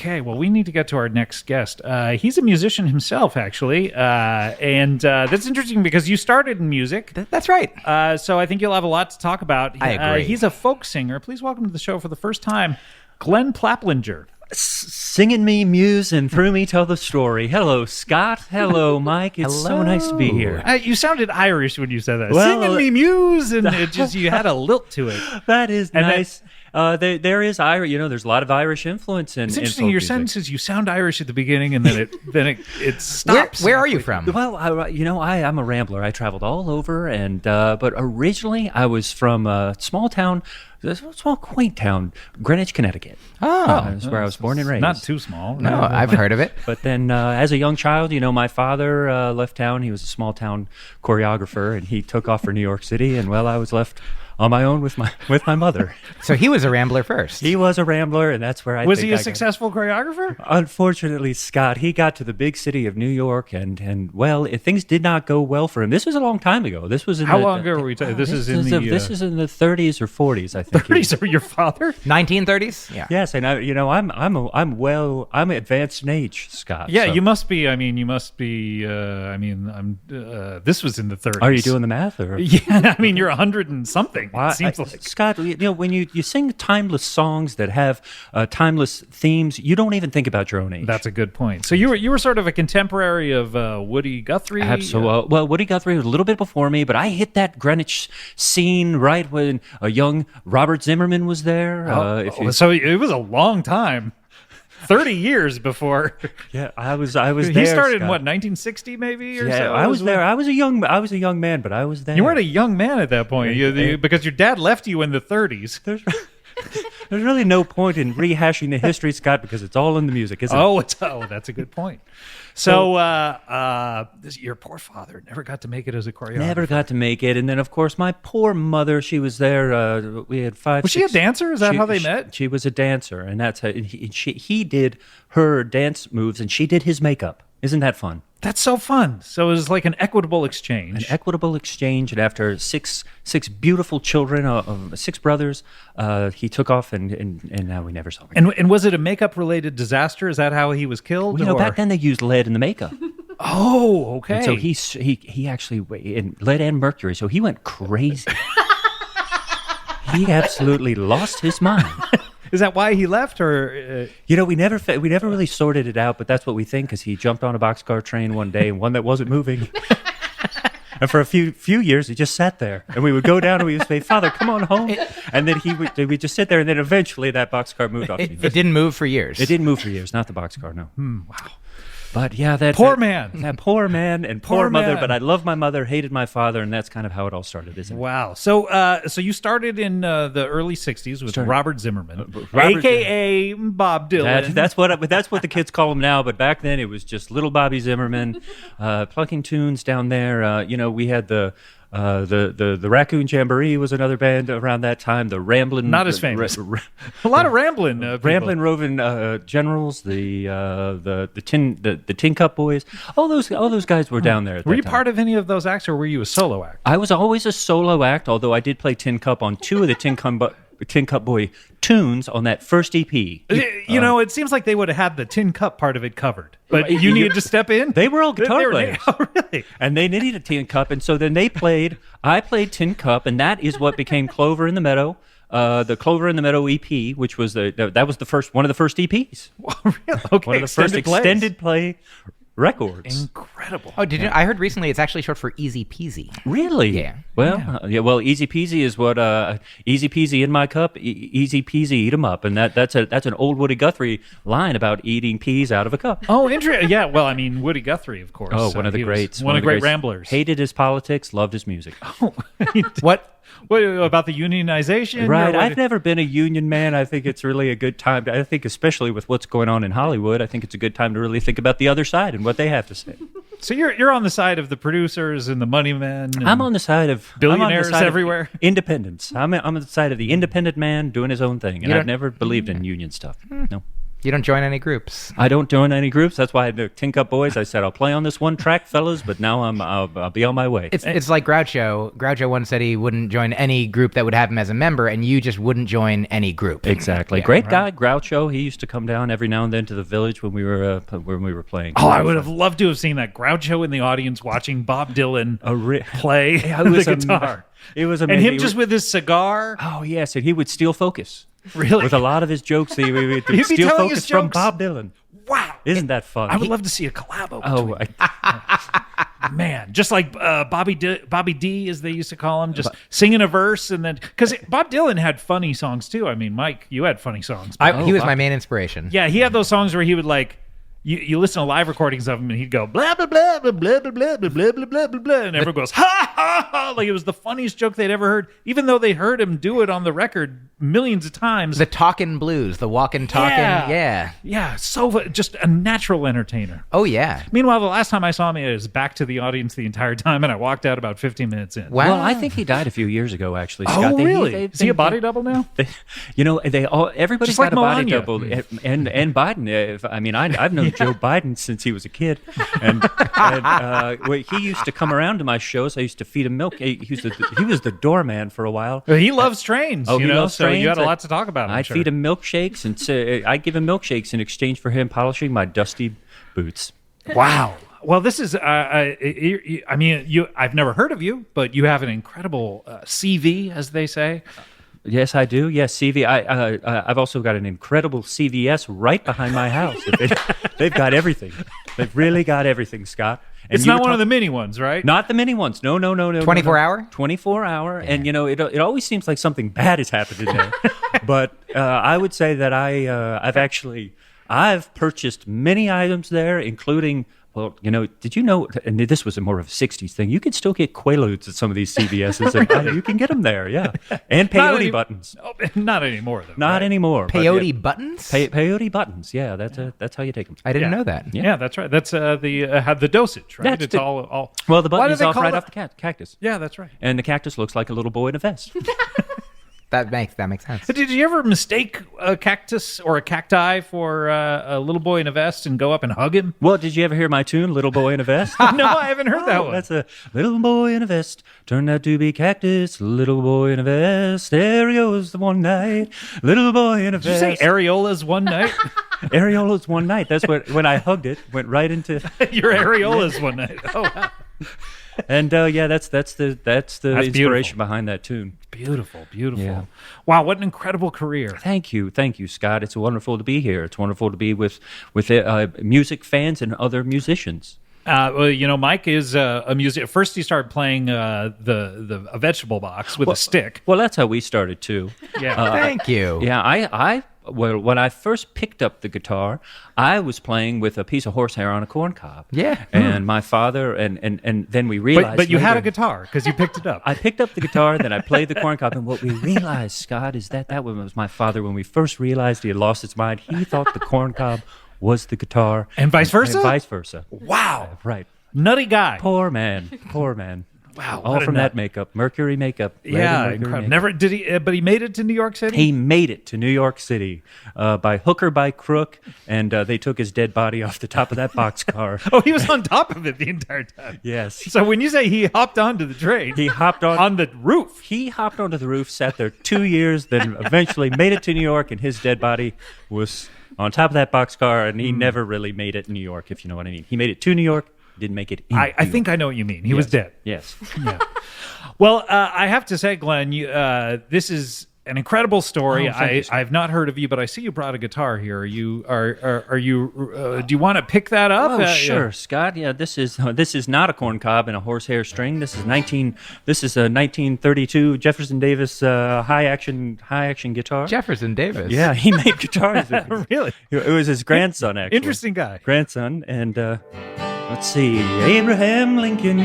Okay, well, we need to get to our next guest. He's a musician himself, actually, and that's interesting because you started in music. That's right. So I think you'll have a lot to talk about. I agree. He's a folk singer. Please welcome to the show for the first time, Glen Plapinger. Singing me, muse, and through me tell the story. Hello, Scott. Hello, Mike. It's so nice to be here. You sounded Irish when you said that. Well, Singing me, muse, and it just you had a lilt to it. That is And nice. There is Irish. There's a lot of Irish influence in. It's in interesting. folk Your music. sentences, you sound Irish at the beginning, and then it stops. Where are you from? Well, I'm a rambler. I traveled all over, and but originally I was from a small town, a small quaint town, Greenwich, Connecticut. That's where I was born and raised. Not too small. No, I've heard of it. But then, as a young child, my father left town. He was a small town choreographer, and he took off for New York City. And I was left on my own with my mother. So he was a rambler first. He was a rambler, and that's where I Was think he a I got- successful choreographer? Unfortunately, Scott, he got to the big city of New York, and things did not go well for him. This was a long time ago. This was in How the, long ago were we talking? This is in the this is in the 30s or 40s, I think. 30s. Or your father? 1930s? Yeah. Yes, and I'm advanced in age, Scott. Yeah, so- you must be. I mean, you must be. This was in the 30s. Are you doing the math? Or? Yeah, I mean, you're 100 and something. Well, It seems like. Scott, when you sing timeless songs that have timeless themes, you don't even think about your own age. That's a good point. So you were sort of a contemporary of Woody Guthrie. Absolutely. Well, Woody Guthrie was a little bit before me, but I hit that Greenwich scene right when a young Robert Zimmerman was there. So it was a long time. 30 years before. Yeah, I was there. He started in Scott. what, 1960 maybe or Yeah, so? I was there. I was a young man, but I was there. You weren't a young man at that point because your dad left you in the 30s. There's really no point in rehashing the history, Scott, because it's all in the music, isn't it? That's a good point. So, your poor father never got to make it as a choreographer. Never got to make it. And then, of course, my poor mother, she was there. We had five. Was she a dancer? Is that how they met? She was a dancer, and that's how he did her dance moves, and she did his makeup. Isn't that fun? That's so fun. So it was like an equitable exchange. An equitable exchange, and after six beautiful children, 6 brothers, he took off, and now we never saw him. And was it a makeup-related disaster? Is that how he was killed? Well, back then they used lead in the makeup. Oh, okay. And so he actually in lead and mercury, so he went crazy. He absolutely lost his mind. Is that why he left, or We never really sorted it out, but that's what we think, because he jumped on a boxcar train one day, and one that wasn't moving. And for a few years, he just sat there, and we would go down and we would say, "Father, come on home," and then we'd just sit there, and then eventually that boxcar moved off. It didn't move for years. It didn't move for years, not the boxcar, no. wow. But yeah, that Poor man. that poor man, and Poor poor mother. man. But I love my mother, hated my father, and that's kind of how it all started, isn't it? Wow. So you started in the early 60s with Robert Zimmerman, Robert a.k.a. Bob Dylan. That's what the kids call him now. But back then, it was just little Bobby Zimmerman, plucking tunes down there. We had the Raccoon Jamboree was another band around that time. The Ramblin', Not as famous. A lot of rambling. Ramblin' Rovin' Generals, the Tin Cup Boys. All those guys were down there. Were you part of any of those acts, or were you a solo act? I was always a solo act, although I did play Tin Cup on 2 of the Tin Cup Boy tunes on that first EP. It seems like they would have had the Tin Cup part of it covered, but you needed to step in. They were all guitar players. Oh, really? And they needed a Tin Cup, and so then I played Tin Cup, and that is what became Clover in the Meadow. The Clover in the Meadow EP, which was that was one of the first EPs. Really? Okay. One of the first extended play records. Incredible. Oh, did you? I heard recently it's actually short for Easy Peasy. Really? Yeah. Well, Easy Peasy is what Easy Peasy in my cup, Easy Peasy eat 'em up, and that's an old Woody Guthrie line about eating peas out of a cup. Oh, interesting. Yeah. Well, I mean, Woody Guthrie, of course. Oh, one of the he was greats. One of the great greats. ramblers. Hated his politics, loved his music. What about the unionization? Right. or what- I've never been a union man. I think it's really a good time. I think especially with what's going on in Hollywood, I think it's a good time to really think about the other side and what they have to say. So you're on the side of the producers and the money men. And I'm on the side of billionaires I'm on the side everywhere. Of independence. I'm on the side of the independent man doing his own thing, and You I've don't- never believed in union stuff. No. You don't join any groups. I don't join any groups. That's why I had the Tin Cup Boys. I said, I'll play on this one track, fellas, but now I'll be on my way. It's like Groucho. Groucho once said he wouldn't join any group that would have him as a member, and you just wouldn't join any group. Exactly. Yeah, Great right. guy, Groucho. He used to come down every now and then to the village when we were playing. Oh, I would have loved to have seen that Groucho in the audience watching Bob Dylan play the guitar. It was And amazing. him just with his cigar. Oh, yes, and he would steal focus. Really? With a lot of his jokes, he would He'd be steal telling focus his from jokes? Bob Dylan. Wow. Isn't that fun? I would love to see a collabo between man, just like Bobby D, as they used to call him, just singing a verse and then because Bob Dylan had funny songs too. I mean, Mike, you had funny songs. He was my main inspiration. Yeah, he had those songs where he would like you listen to live recordings of him and he'd go blah blah blah blah blah blah blah blah blah blah blah blah blah and everyone goes ha ha ha like it was the funniest joke they'd ever heard, even though they heard him do it on the record millions of times. The talking blues, the walking talking, yeah. So just a natural entertainer. Oh yeah. Meanwhile, the last time I saw him, it was back to the audience the entire time, and I walked out about 15 minutes in. Wow. Well, I think he died a few years ago, actually. Oh, Scott. really? Is he a body double now? Everybody's Just like got a body Melania. double, and Biden. I've known Joe Biden since he was a kid, and he used to come around to my shows. I used to feed him milk. He was the doorman for a while. Well, he loves trains. Oh, you he know, loves so trains. you had a lot to talk about. I'm I'd sure. feed him milkshakes, and I'd give him milkshakes in exchange for him polishing my dusty boots. Wow. Well, this is. I've never heard of you, but you have an incredible CV, as they say. Yes, I do. Yes, CV. I've also got an incredible CVS right behind my house. They've got everything. They've really got everything, Scott. And It's not one of the mini ones, right? Not the mini ones. No. 24 hour? 24 hour. And, it always seems like something bad has happened in there. But I would say that I've purchased many items there, including, well, did you know, and this was more of a 60s thing, you can still get Quaaludes at some of these CVSs. And you can get them there, yeah. And peyote buttons. Oh, not anymore, though. Not right? anymore. but Peyote buttons? Peyote buttons, yeah. That's how you take them. I didn't Yeah. know that. Yeah, that's right. That's the dosage, right? That's It's the- all. Well, the Why button do is they off call right it- off the cactus. Yeah, that's right. And the cactus looks like a little boy in a vest. That makes sense. Did you ever mistake a cactus or a cacti for a little boy in a vest and go up and hug him? Well, did you ever hear my tune, Little Boy in a Vest? No, I haven't heard that one. That's a little boy in a vest, turned out to be cactus, little boy in a vest, Areola's the one night, little boy in a Did you vest. say areolas one night? Areola's one night. That's when I hugged it, went right into, Your areolas one night. Oh, wow. and that's the inspiration beautiful. behind that tune. Beautiful. Yeah. Wow, what an incredible career. Thank you, Scott. It's wonderful to be here. It's wonderful to be with music fans and other musicians. Well, Mike is a musician. First, he started playing a vegetable box with a stick. Well, that's how we started too. Yeah. Thank you. Yeah, when I first picked up the guitar, I was playing with a piece of horsehair on a corn cob. Yeah. And my father, and then we realized. But you had a later- guitar because you picked it up. I picked up the guitar, then I played the corn cob, and what we realized, Scott, is that was my father. When we first realized he had lost his mind, he thought the corn cob was the guitar. And vice versa? And vice versa. Wow. Right. Nutty guy. Poor man. Wow. All what a from nut. that makeup. Mercury makeup. Red Yeah, Mercury incredible. makeup. Never did he, but he made it to New York City. He made it to New York City by hook or by crook, and they took his dead body off the top of that boxcar. Oh, he was on top of it the entire time. Yes. So when you say he hopped onto the train, He hopped on the roof. He hopped onto the roof, sat there 2 years, then eventually made it to New York, and his dead body was on top of that boxcar, and he never really made it in New York, if you know what I mean. He made it to New York, didn't make it in I New think York. I know what you mean. He was dead. Yes. Well, I have to say, Glenn, this is an incredible story. Oh, thank you, sir. I've not heard of you, but I see you brought a guitar here. Are you do you want to pick that up? Oh, sure, Scott. Yeah, this is not a corn cob and a horsehair string. This is a 1932 Jefferson Davis high action guitar. Jefferson Davis. Yeah, he made guitars. Really? It was his grandson, actually. Interesting guy. Grandson, and let's see, Abraham Lincoln,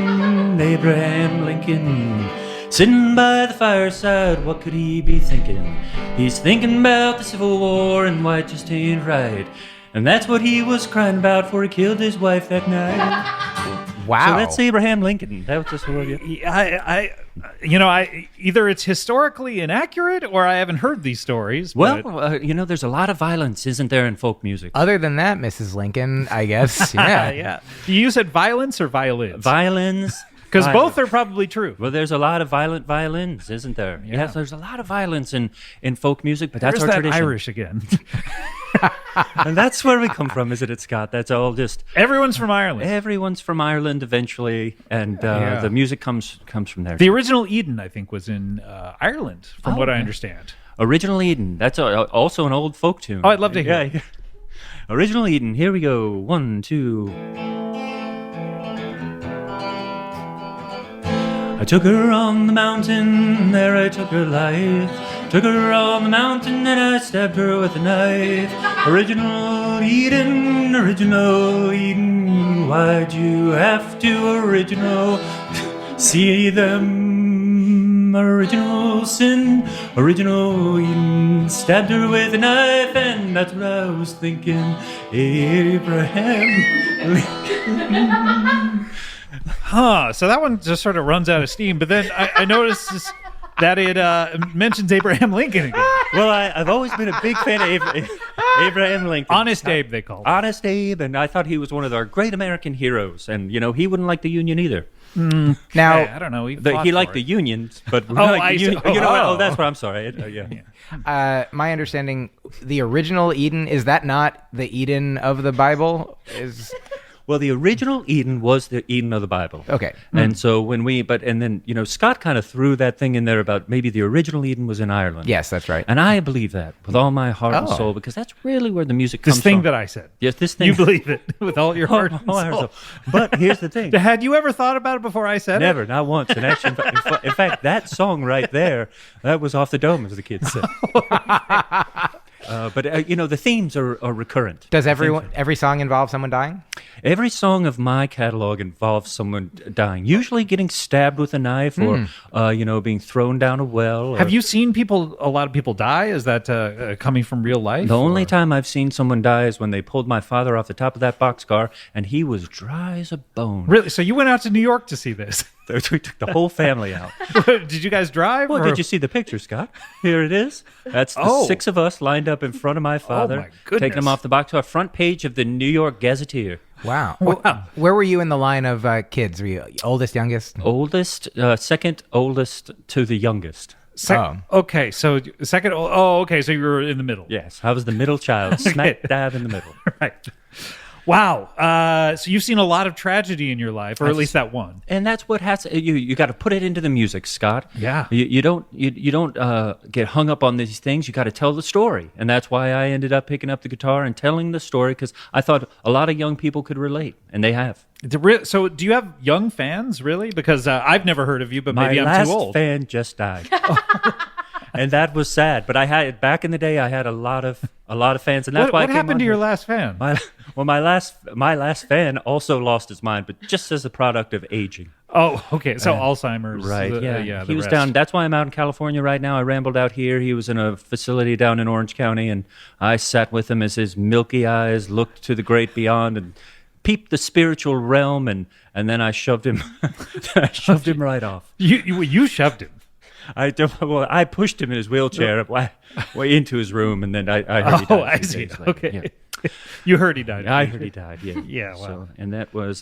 sitting by the fireside, what could he be thinking? He's thinking about the Civil War and why it just ain't right. And that's what he was crying about, for he killed his wife that night. Wow. So that's Abraham Lincoln. That was just what you. I either it's historically inaccurate or I haven't heard these stories. But... Well, there's a lot of violence, isn't there, in folk music? Other than that, Mrs. Lincoln, I guess. Yeah. yeah. You said violence or violins? Violins. Because both are probably true. Well, there's a lot of violent violins, isn't there? Yeah. Yes, there's a lot of violence in folk music, but that's There's our that tradition. Irish again. And that's where we come from, isn't it, Scott? That's all just... Everyone's from Ireland. Everyone's from Ireland eventually, and the music comes from there. The original Eden, I think, was in Ireland, from what I understand. Original Eden. That's also an old folk tune. Oh, I'd love to hear it. Yeah. Original Eden. Here we go. 1, 2... I took her on the mountain, there I took her life. Took her on the mountain and I stabbed her with a knife. Original Eden, why'd you have to original? See them, original sin, original Eden. Stabbed her with a knife and that's what I was thinking. Abraham Lincoln. Huh. So that one just sort of runs out of steam. But then I noticed that it mentions Abraham Lincoln again. Well, I've always been a big fan of Abraham Lincoln. Honest Abe, they call him. Honest Abe, and I thought he was one of our great American heroes. And, he wouldn't like the Union either. Now, I don't know. He liked the unions, but I see. that's what I'm sorry. Yeah. my understanding, the original Eden, is that not the Eden of the Bible? Well, the original Eden was the Eden of the Bible. Okay. And so then Scott kind of threw that thing in there about maybe the original Eden was in Ireland. Yes, that's right. And I believe that with all my heart and soul, because that's really where the music comes This thing from. that I said. Yes, this thing. You believe it with all your heart and soul. But here's the thing. Had you ever thought about it before I said Never, not once. And actually, in fact, that song right there, that was off the dome, as the kids said. But the themes are recurrent. Does every song involve someone dying? Every song of my catalog involves someone dying, usually getting stabbed with a knife or, being thrown down a well. Have you seen a lot of people die? Is that coming from real life? The only time I've seen someone die is when they pulled my father off the top of that boxcar, and he was dry as a bone. Really? So you went out to New York to see this? We took the whole family out. Did you guys drive? Well, did you see the picture, Scott? Here it is. That's the 6 of us lined up in front of my father, my goodness. taking him off the boxcar, front page of the New York Gazetteer. Wow. Where were you in the line of kids? Were you oldest, youngest? Oldest, second oldest to the youngest. Okay, so second. Oh, okay, so you were in the middle. Yes, I was the middle child, smack dab in the middle. Right. Wow. So you've seen a lot of tragedy in your life, or at least that one. And that's what has to, you got to put it into the music, Scott. Yeah. You don't get hung up on these things. You got to tell the story, and that's why I ended up picking up the guitar and telling the story, because I thought a lot of young people could relate, and they have. So do you have young fans, really? Because I've never heard of you, but maybe I'm too old. My last fan just died. And that was sad, but I had back in the day. I had a lot of fans, and that's why. What happened to your last fan? My last fan also lost his mind, but just as a product of aging. Oh, okay. So Alzheimer's, right? Yeah. He was rest. down. That's why I'm out in California right now. I rambled out here. He was in a facility down in Orange County, and I sat with him as his milky eyes looked to the great beyond and peeped the spiritual realm, and then I shoved him. I shoved him right off. You shoved him. I pushed him in his wheelchair way into his room, and then I heard he died. I see. Okay. Yeah. You heard he died. I heard he died. Yeah. Yeah. Wow. So, and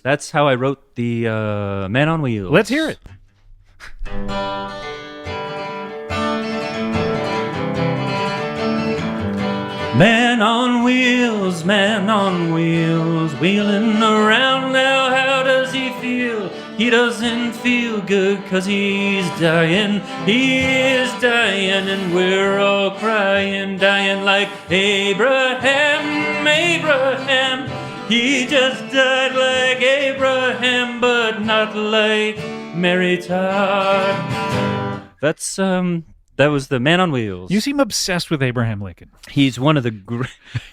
that's how I wrote the Man on Wheels. Let's hear it. Man on wheels, wheeling around now, how does he feel? He doesn't feel good 'cause he's dying. He is dying and we're all crying, dying like Abraham. He just died like Abraham, but not like Mary Todd. That's That was the Man on Wheels. You seem obsessed with Abraham Lincoln. He's one of the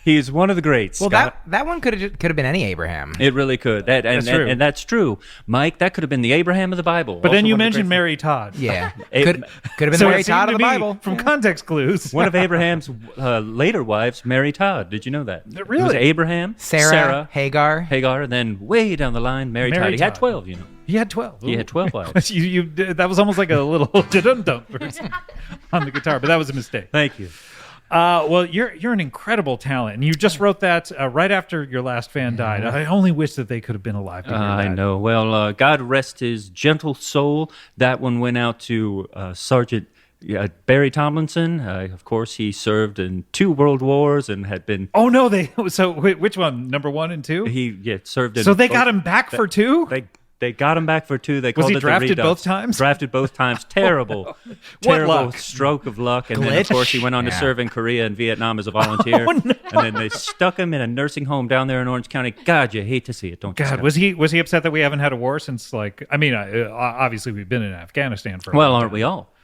he's one of the greats. Well, Scott. that one could have been any Abraham. It really could. That's true. And that's true, Mike. That could have been the Abraham of the Bible. But then Also you one of the mentioned great- Mary Todd. Yeah, A- could have been So Mary it seemed Todd to of the me, Bible. from context clues. One of Abraham's later wives, Mary Todd. Did you know that? Really? It was Abraham, Sarah, Hagar. and then way down the line, Mary Mary Todd. He had Todd. 12, you know. He had 12. He had 12 wives. That was almost like a little dum-dum on the guitar, but that was a mistake. Thank you. Well, you're an incredible talent, and you just wrote that right after your last fan died. I only wish that they could have been alive to hear I that. know. Well, God rest his gentle soul. That one went out to Sergeant Barry Tomlinson. Of course, he served in 2 world wars and had been. Oh no, so which one? Number 1 and 2? He served in. So they both- got him back for 2? They got him back for 2. They called he it the drafted Redux. both times? Drafted both times. Terrible, What terrible luck? stroke of luck. And then, of Glitch? course, he went on to Yeah. serve in Korea and Vietnam as a volunteer. Oh, no. And then they stuck him in a nursing home down there in Orange County. God, you hate to see it, don't you? God, Scott? was he upset that we haven't had a war since obviously we've been in Afghanistan for a Well, long aren't we all?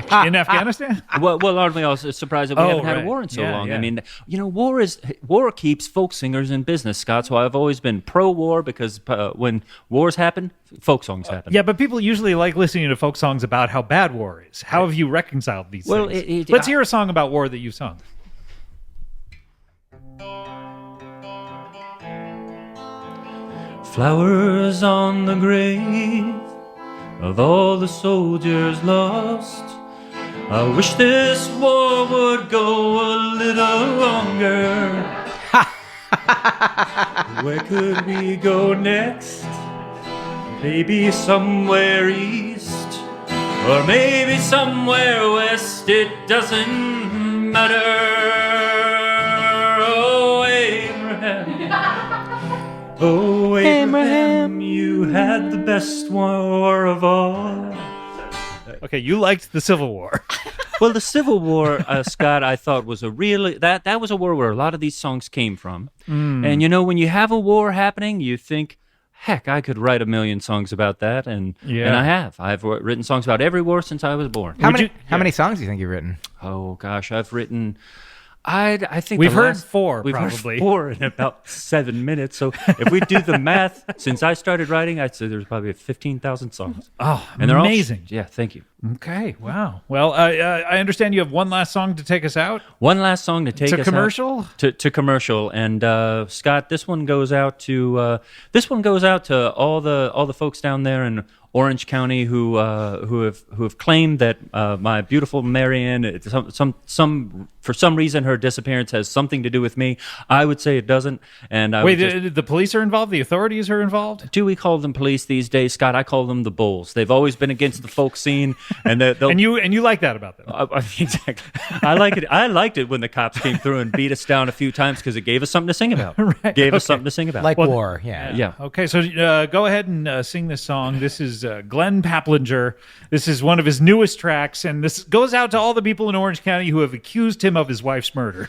time. In Afghanistan? Well, aren't we all surprised that we Oh, haven't had a right. war in so Yeah, long? yeah. I mean, war keeps folk singers in business, Scott. So I've always been pro-war because when wars happen, folk songs happen. Yeah, but people usually like listening to folk songs about how bad war is. How have you reconciled these Well, things? Let's hear a song about war that you've sung. Flowers on the grave of all the soldiers lost. I wish this war would go a little longer. Where could we go next? Maybe somewhere east, or maybe somewhere west. It doesn't matter. Oh, Abraham. Oh, Abraham, you had the best war of all. Okay, you liked the Civil War. Well, the Civil War, Scott, I thought was a really that was a war where a lot of these songs came from. And when you have a war happening, you think, heck, I could write a million songs about that, and I have. I've written songs about every war since I was born. How many songs do you think you've written? Oh gosh, I've written. I think We've the heard last- 4, We've probably. heard 4 in about 7 minutes. So if we do the math, since I started writing, I'd say there's probably 15,000 songs. Oh, And they're all- amazing. yeah, thank you. Okay, wow. Well, I understand you have one last song to take us out. One last song to take To us commercial? out. To commercial, and Scott, this one goes out to all the folks down there in Orange County who have claimed that my beautiful Marianne, for some reason her disappearance has something to do with me. I would say it doesn't. And I Wait, would just, the police are involved? The authorities are involved? do we call them police these days, Scott? I call them the bulls. They've always been against the folk scene, and they'll. And you like that about them? Exactly. I like it. I liked it when the cops came through and beat us down a few times because it gave us something to sing about. Right, Gave us okay. something to sing about. Like war, yeah. yeah. Okay, so go ahead and sing this song. This is Glen Plapinger. This is one of his newest tracks, and this goes out to all the people in Orange County who have accused him of his wife's murder.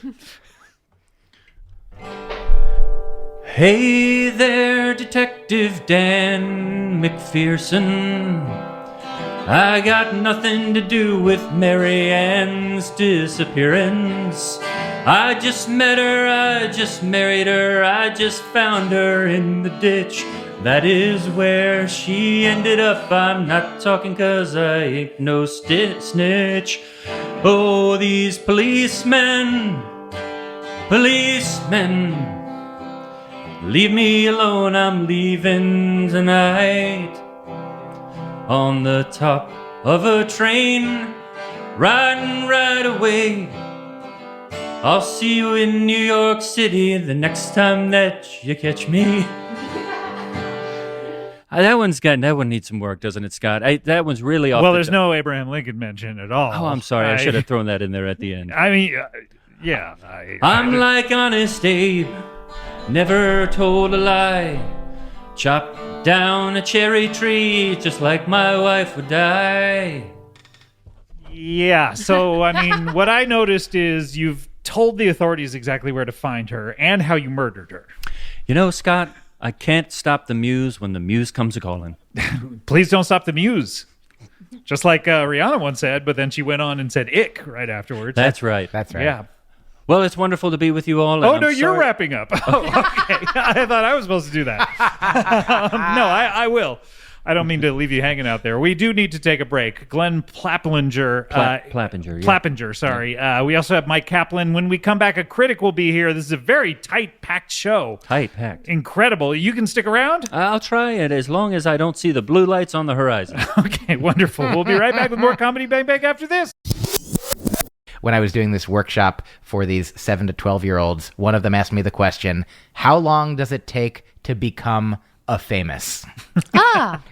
Hey there, Detective Dan McPherson. I got nothing to do with Mary Ann's disappearance. I just met her, I just married her, I just found her in the ditch. That is where she ended up. I'm not talking 'cause I ain't no snitch. Oh, these policemen, leave me alone, I'm leaving tonight. On the top of a train, riding right away. I'll see you in New York City the next time that you catch me. That one needs some work, doesn't it, Scott? That one's really off. Well, there's no Abraham Lincoln mention at all. Oh, I'm sorry. I should have thrown that in there at the end. I mean, yeah. I'm like Honest Abe, never told a lie. Chopped down a cherry tree just like my wife would die. Yeah, so, I mean, what I noticed is you've told the authorities exactly where to find her and how you murdered her. You know, Scott, I can't stop the muse when the muse comes a-calling. Please don't stop the muse. Just like Rihanna once said, but then she went on and said ick right afterwards. That's right. That's right. Yeah. Well, it's wonderful to be with you all. Oh, and no, I'm you're sorry- wrapping up. Oh, okay. I thought I was supposed to do that. No, I will. I don't mean to leave you hanging out there. We do need to take a break. Glen Plapinger. Plapinger, yeah. Plapinger, sorry. We also have Mike Kaplan. When we come back, a critic will be here. This is a very tight, packed show. Tight packed. Incredible. You can stick around? I'll try it as long as I don't see the blue lights on the horizon. Okay, wonderful. We'll be right back with more Comedy Bang Bang after this. When I was doing this workshop for these 7 to 12-year-olds, one of them asked me the question, how long does it take to become a famous?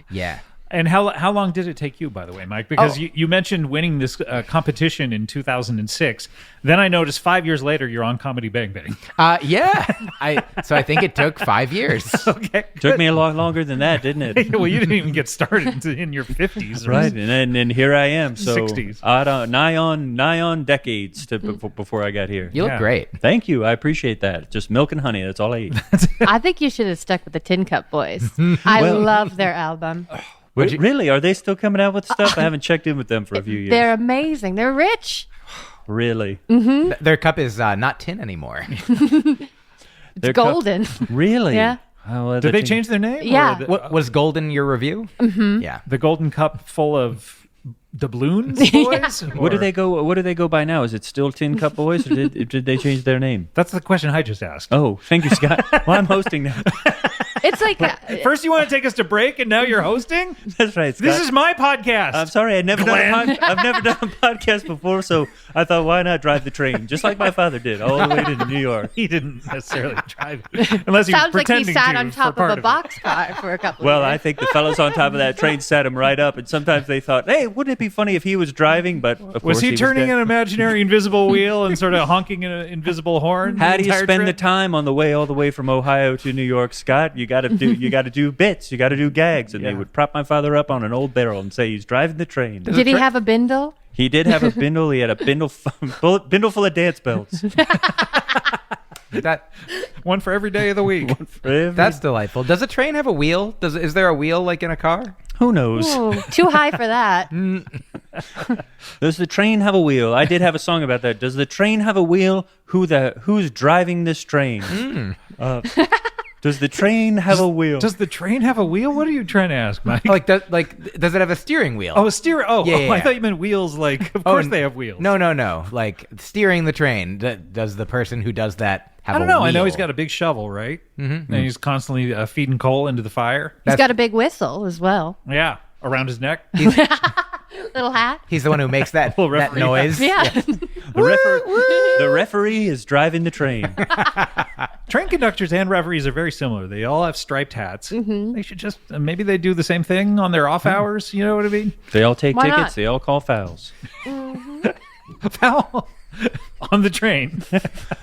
Yeah. And how long did it take you, by the way, Mike? Because you mentioned winning this competition in 2006. Then I noticed 5 years later you're on Comedy Bang Bang. Yeah. So I think it took 5 years. Okay. Took me a lot longer than that, didn't it? Well, you didn't even get started in your 50s. Right, and here I am. So 60s. Nigh on decades before I got here. You look Yeah. great. Thank you. I appreciate that. Just milk and honey. That's all I eat. I think you should have stuck with the Tin Cup Boys. I love their album. Really? Are they still coming out with stuff? I haven't checked in with them for a few years. They're amazing. They're rich. Really? Their cup is not tin anymore. Their Golden. Really? Yeah. Oh, well, Did they that's- change their name? Yeah. Or What was golden your review? Mm-hmm. Yeah. the golden cup full of doubloons, boys? What do Or- they go? What do they go by now? Is it still Tin Cup Boys, or did they change their name? That's the question I just asked. Oh, thank you, Scott. Well, I'm hosting now. It's like First you want to take us to break, and now you're hosting? That's right, Scott. This is my podcast. I'm sorry, I've never done a podcast before, so I thought, why not drive the train, just like my father did, all the way to New York. He didn't necessarily drive it, unless he was sounds like pretending he sat to on for top part of a it. boxcar for a couple Well, of I years. think the fellows on top of that train sat him right up, and sometimes they thought, hey, wouldn't it be funny if he was driving? But of Was course he turning dead. an imaginary invisible wheel and sort of honking an invisible horn? How do you entire spend the trip? time on the way all the way from Ohio to New York, Scott? You got to do bits. You got to do gags, and they Yeah. would prop my father up on an old barrel and say he's driving the train. Did he have a bindle? He did have a bindle. He had a bindle full of dance belts. That One for every day of the week. that's delightful. Does a train have a wheel? Is there a wheel like in a car? Who knows? Ooh, too high for that. Does the train have a wheel? I did have a song about that. Does the train have a wheel? Who's driving this train? Does the train have a wheel? Does the train have a wheel? What are you trying to ask, Mike? Does it have a steering wheel? Oh, a steer. Oh, Yeah, yeah, I yeah. thought you meant wheels. Like, of course they have wheels. No. Like steering the train. Does the person who does that have I don't a know. wheel? I know he's got a big shovel, right? Mm-hmm. And he's constantly feeding coal into the fire. He's got a big whistle as well. Yeah, around his neck. Little hat. He's the one who makes that, Little that referee. noise. Yeah. The referee is driving the train. Train conductors and referees are very similar. They all have striped hats. Mm-hmm. They should just maybe they do the same thing on their off hours. You know what I mean? They all take Why tickets. not? They all call fouls. Foul on the train.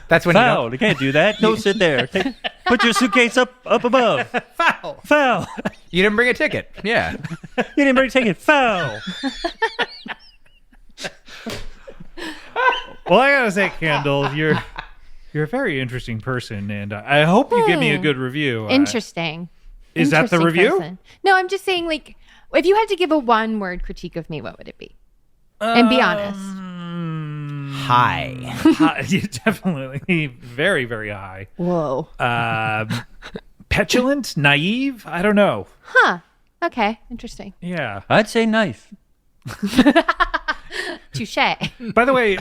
That's when Foul. You can't do that. Don't sit there. Put your suitcase up above. Foul. Foul. you didn't bring a ticket. Yeah. You didn't bring a ticket. Foul. Well, I gotta say, Kendall, you're a very interesting person, and I hope you give me a good review. Interesting. Is that the Interesting review? person. No, I'm just saying, like, if you had to give a one-word critique of me, what would it be? And be honest. Hi. You're definitely very, very high. Whoa. Petulant, naive. I don't know. Huh. Okay. Interesting. Yeah. I'd say knife. Touche. By the way,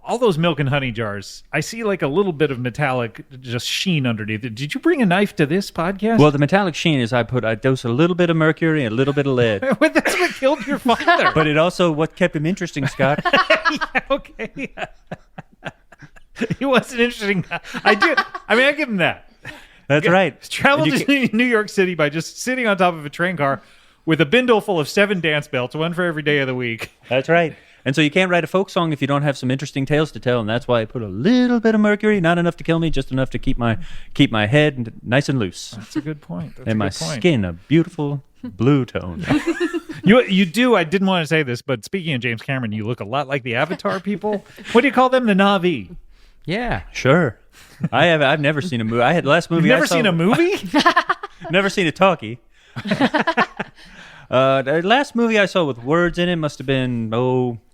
all those milk and honey jars, I see like a little bit of metallic just sheen underneath it. Did you bring a knife to this podcast? Well, the metallic sheen is I dose a little bit of mercury and a little bit of lead. Well, that's what killed your father. But it also what kept him interesting, Scott. Yeah, okay. He was an interesting guy. I give him that. That's right. Traveled And you to New York City by just sitting on top of a train car with a bindle full of 7 dance belts, one for every day of the week. That's right. And so you can't write a folk song if you don't have some interesting tales to tell, and that's why I put a little bit of mercury, not enough to kill me, just enough to keep my head nice and loose, That's a good point. That's and my skin a beautiful blue tone. You do. I didn't want to say this, but speaking of James Cameron, you look a lot like the Avatar people. What do you call them? The Na'vi. Yeah. Sure, I've never seen a movie. I had the last movie. You've never I saw, seen a movie? Never seen a talkie. The last movie I saw with words in it must have been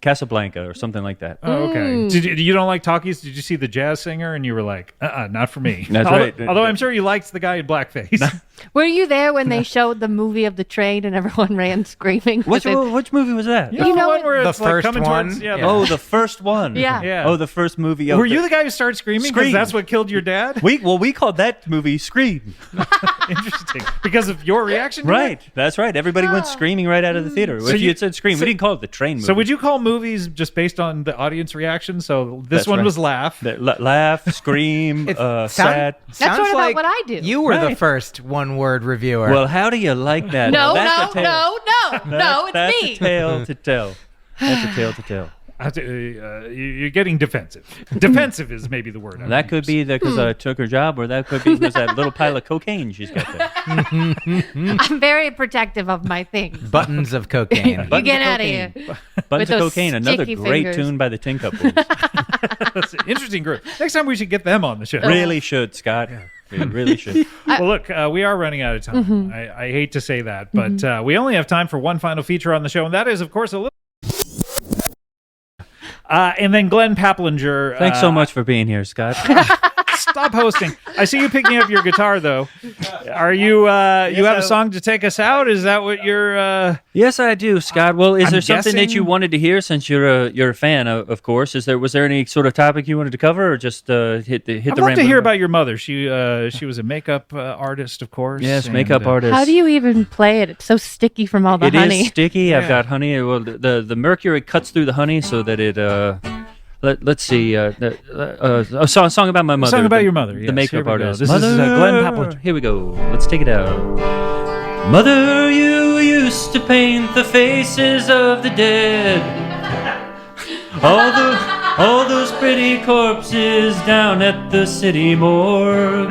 Casablanca or something like that. Oh, okay. You don't like talkies? Did you see the jazz singer and you were like, not for me? That's although, right. Although I'm sure you liked the guy in blackface. Were you there when they showed the movie of the train and everyone ran screaming? Which movie was that? You know the one where The it's like first coming one? towards... Yeah. Oh, the first one. Yeah. Yeah. Oh, the first movie. Were you the guy who started screaming? Because Scream. that's what killed your dad? We called that movie Scream. Interesting. Because of your reaction to Right. it? That's right. Everybody went screaming right out of the theater. So If you you- had said Scream, we didn't call it the train movie. So would you call movies just based on the audience reaction? So this That's one right. was laugh. Laugh, scream, sad. That's Sounds sort of like about what I do. You were the Right. first one-word reviewer. Well, how do you like that? no, Now, that's a tale. no, That's it's a me. tale to tell. That's a tale to tell. You're getting defensive. Defensive is maybe the word. I That would could use. be because I took her job, or that could be because that little pile of cocaine she's got there. I'm very protective of my things. Buttons of cocaine. You Buttons get of out of cocaine. here. Buttons With of those Cocaine, another sticky great fingers. tune by the Tin Cup Boys. That's an interesting group. Next time we should get them on the show. Really should, Scott. We really should. Well, look, we are running out of time. Mm-hmm. I hate to say that, but we only have time for one final feature on the show, and that is, of course, a little. And then Glen Plapinger. Thanks so much for being here, Scott. Stop hosting. I see you picking up your guitar, though. Are you? You have a song to take us out? Is that what you're? Yes, I do, Scott. Well, is I'm there something that guessing- you wanted to hear since you're a fan, of course? Was there any sort of topic you wanted to cover, or just hit the I'd the love to rambling hear road? about your mother. She was a makeup artist, of course. Yes, and, makeup artist. How do you even play it? It's so sticky from all the It is honey. sticky. Yeah. I've got honey. Well, the mercury cuts through the honey so that it. Let's see. A song about my mother. song about the- your mother, The yes, makeup here we go. artist. This is, Glen Plapinger. Here we go. Let's take it out. Mother, you used to paint the faces of the dead. All those pretty corpses down at the city morgue.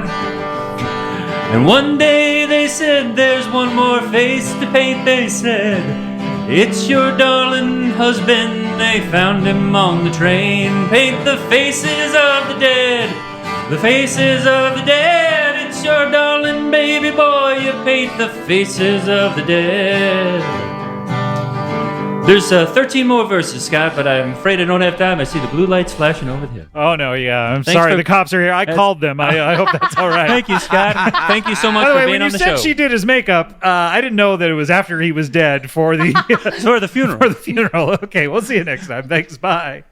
And one day they said, there's one more face to paint, they said. It's your darling husband, they found him on the train. Paint the faces of the dead, the faces of the dead. It's your darling baby boy, you paint the faces of the dead. There's 13 more verses, Scott, but I'm afraid I don't have time. I see the blue lights flashing over here. Oh no, yeah. I'm Thanks sorry. for- The cops are here. I called them. I hope that's all right. Thank you, Scott. Thank you so much By the for way, being when you on the said show. she did his makeup, I didn't know that it was after he was dead for the For the funeral. for the funeral. Okay, we'll see you next time. Thanks. Bye.